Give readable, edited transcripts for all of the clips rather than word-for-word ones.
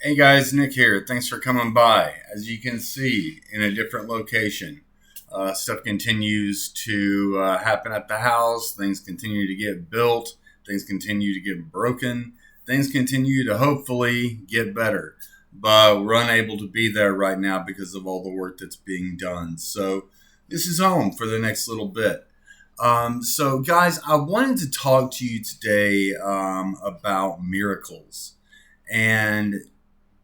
Hey guys, Nick here. Thanks for coming by. As you can see, in a different location, stuff continues to happen at the house. Things continue to get built. Things continue to get broken. Things continue to hopefully get better. But we're unable to be there right now because of all the work that's being done. So this is home for the next little bit. So, guys, I wanted to talk to you today about miracles. And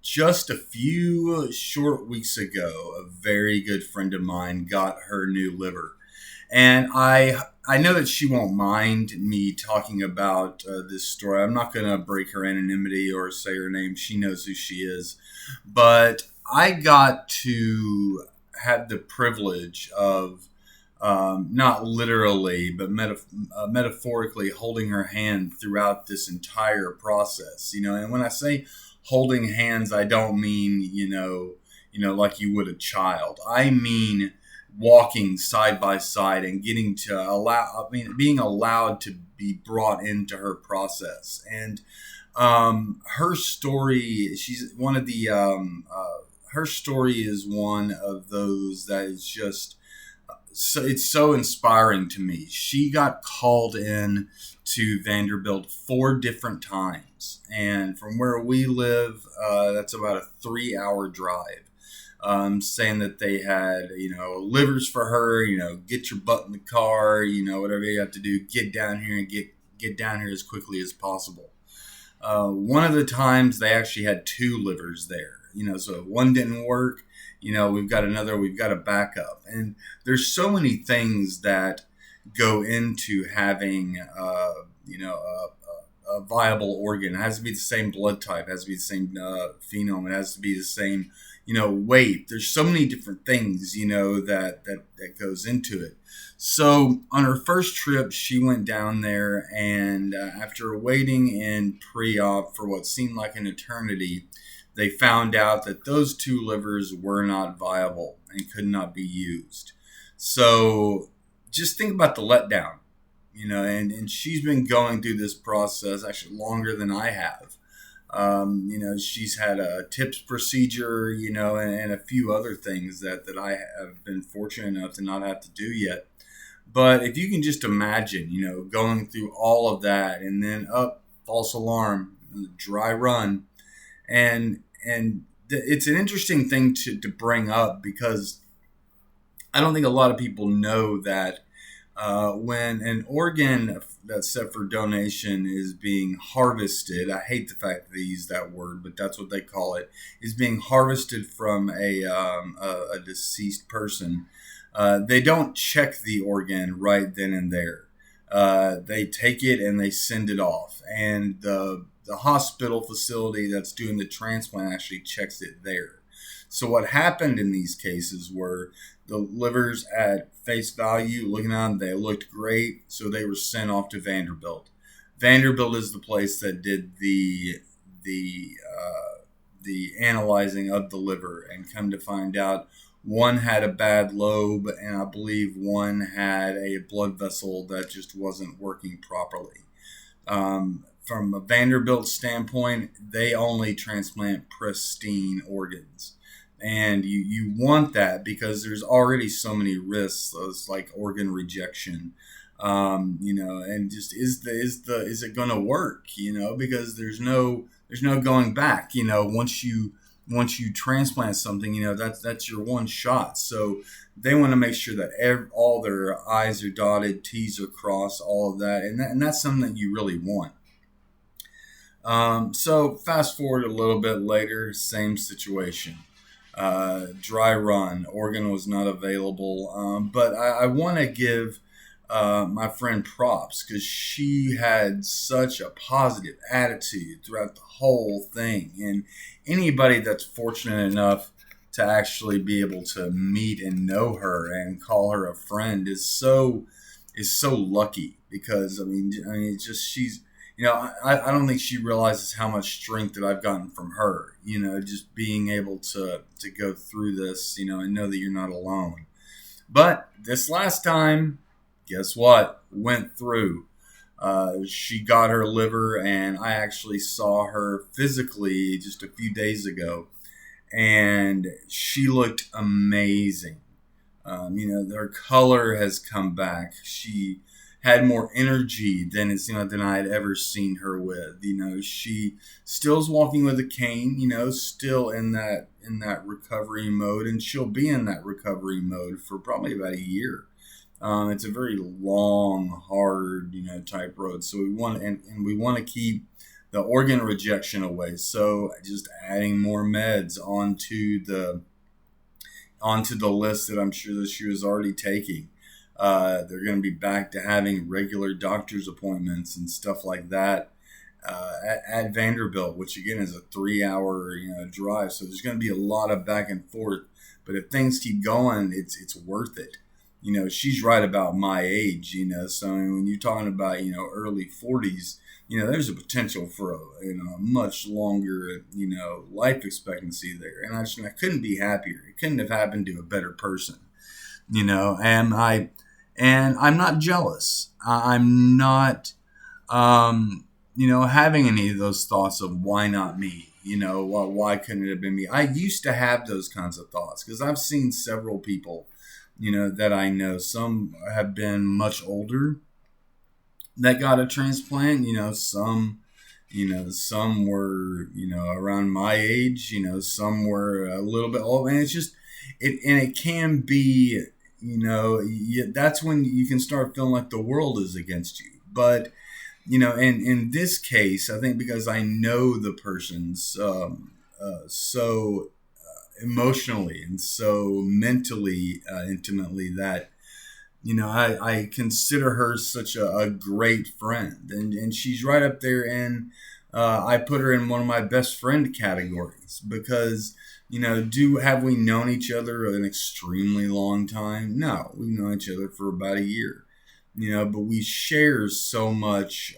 just a few short weeks ago, a very good friend of mine got her new liver. And I know that she won't mind me talking about this story. I'm not going to break her anonymity or say her name. She knows who she is. But I got to have the privilege of not literally, but metaphorically holding her hand throughout this entire process. And when I say holding hands, I don't mean like you would a child. I mean walking side by side and getting to being allowed to be brought into her process. And her story, she's one of the her story is one of those that is just so it's so inspiring to me. She got called in to Vanderbilt 4 different times, and from where we live, that's about a 3-hour drive. Saying that they had, livers for her. Get your butt in the car. Whatever you have to do, get down here and get down here as quickly as possible. One of the times they actually had 2 livers there. So if one didn't work, we've got another, we've got a backup. And there's so many things that go into having, a viable organ. It has to be the same blood type, it has to be the same phenome, it has to be the same, weight. There's so many different things, that goes into it. So on her first trip, she went down there, and after waiting in pre-op for what seemed like an eternity, they found out that those 2 livers were not viable and could not be used. So just think about the letdown, and she's been going through this process actually longer than I have. She's had a TIPS procedure, and a few other things that I have been fortunate enough to not have to do yet. But if you can just imagine, going through all of that and then false alarm, dry run. It's an interesting thing to bring up, because I don't think a lot of people know that when an organ that's set for donation is being harvested, I hate the fact that they use that word, but that's what they call it, is being harvested from a deceased person. They don't check the organ right then and there. They take it and they send it off, and the hospital facility that's doing the transplant actually checks it there. So what happened in these cases were the livers at face value, looking at them, they looked great, so they were sent off to Vanderbilt. Vanderbilt is the place that did the analyzing of the liver, and come to find out, one had a bad lobe, and I believe one had a blood vessel that just wasn't working properly. From a Vanderbilt standpoint, they only transplant pristine organs. And you want that because there's already so many risks, like organ rejection, and just is it going to work? Because there's no going back. Once you transplant something, that's your one shot. So they want to make sure that all their I's are dotted, T's are crossed, all of that, and that's something that you really want. So fast forward a little bit later, same situation. Dry run, organ was not available. But I want to give my friend props, because she had such a positive attitude throughout the whole thing. And anybody that's fortunate enough to actually be able to meet and know her and call her a friend is so lucky, because it's just she's. I don't think she realizes how much strength that I've gotten from her, just being able to go through this, and know that you're not alone. But this last time, guess what? Went through. She got her liver, and I actually saw her physically just a few days ago, and she looked amazing. Her color has come back. She had more energy than than I had ever seen her with. She still's walking with a cane. Still in that recovery mode, and she'll be in that recovery mode for probably about a year. It's a very long, hard, type road. So and we want to keep the organ rejection away. So just adding more meds onto the list that I'm sure that she was already taking. They're going to be back to having regular doctor's appointments and stuff like that at Vanderbilt, which again is a 3-hour drive. So there's going to be a lot of back and forth. But if things keep going, it's worth it. She's right about my age. So when you're talking about early 40s, there's a potential for a much longer life expectancy there, and I couldn't be happier. It couldn't have happened to a better person, and I'm not jealous. I'm not having any of those thoughts of why not me. Why couldn't it have been me? I used to have those kinds of thoughts because I've seen several people that I know. Some have been much older that got a transplant. Some were around my age. Some were a little bit old, and it can be that's when you can start feeling like the world is against you. But in this case, I think because I know the person's so emotionally and so mentally intimately that I consider her such a great friend, and she's right up there, and I put her in one of my best friend categories because have we known each other an extremely long time? No, we've known each other for about a year, but we share so much,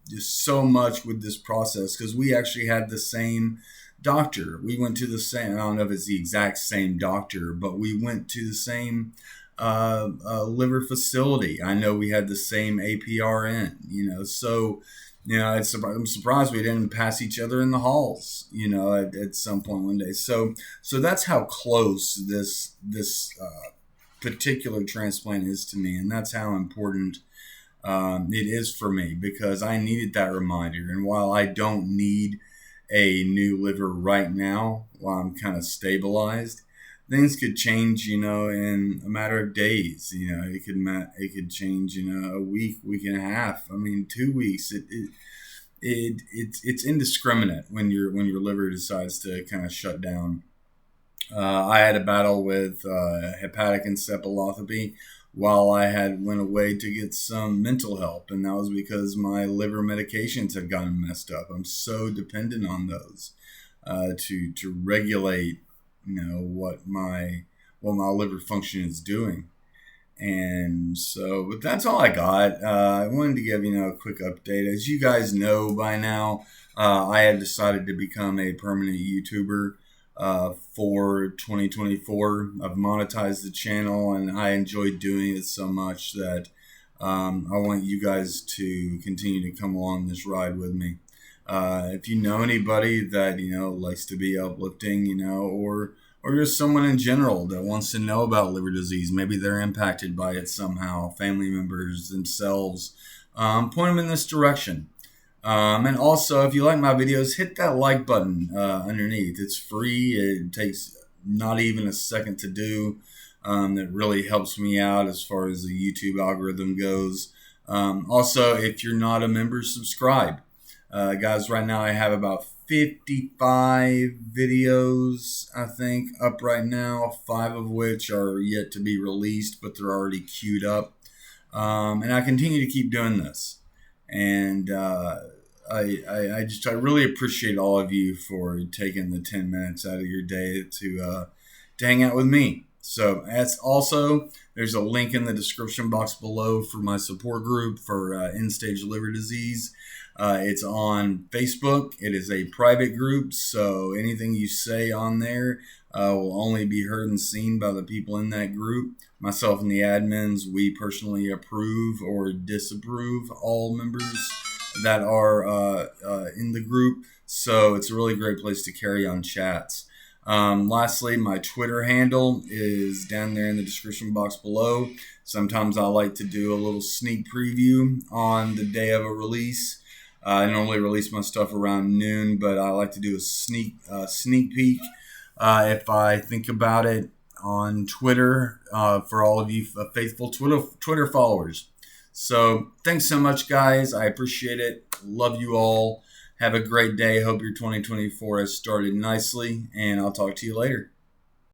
just so much with this process because we actually had the same doctor. We went to the same, I don't know if it's the exact same doctor, but we went to the same liver facility. I know we had the same APRN, so I'm surprised we didn't pass each other in the halls, at some point one day. So that's how close this particular transplant is to me, and that's how important it is for me because I needed that reminder. And while I don't need a new liver right now, while I'm kind of stabilized, things could change, in a matter of days. It could change, a week and a half. 2 weeks. It's indiscriminate when your liver decides to kind of shut down. I had a battle with hepatic encephalopathy while I went away to get some mental help, and that was because my liver medications had gotten messed up. I'm so dependent on those to regulate what my liver function is doing. And so, but that's all I got. I wanted to give a quick update. As you guys know by now, I had decided to become a permanent YouTuber for 2024. I've monetized the channel, and I enjoyed doing it so much that I want you guys to continue to come along this ride with me. If you know anybody that likes to be uplifting, or just someone in general that wants to know about liver disease, maybe they're impacted by it somehow, family members themselves, point them in this direction. And also, if you like my videos, hit that like button underneath. It's free. It takes not even a second to do. It really helps me out as far as the YouTube algorithm goes. Also, if you're not a member, subscribe. Guys, right now I have about 55 videos, I think, up right now, 5 of which are yet to be released, but they're already queued up. And I continue to keep doing this. And I really appreciate all of you for taking the 10 minutes out of your day to hang out with me. So there's a link in the description box below for my support group for end-stage liver disease. It's on Facebook. It is a private group, so anything you say on there will only be heard and seen by the people in that group. myself and the admins, we personally approve or disapprove all members that are in the group. So it's a really great place to carry on chats. Lastly, my Twitter handle is down there in the description box below. Sometimes I like to do a little sneak preview on the day of a release. I normally release my stuff around noon, but I like to do a sneak peek if I think about it on Twitter for all of you faithful Twitter followers. So thanks so much, guys. I appreciate it. Love you all. Have a great day. Hope your 2024 has started nicely, and I'll talk to you later.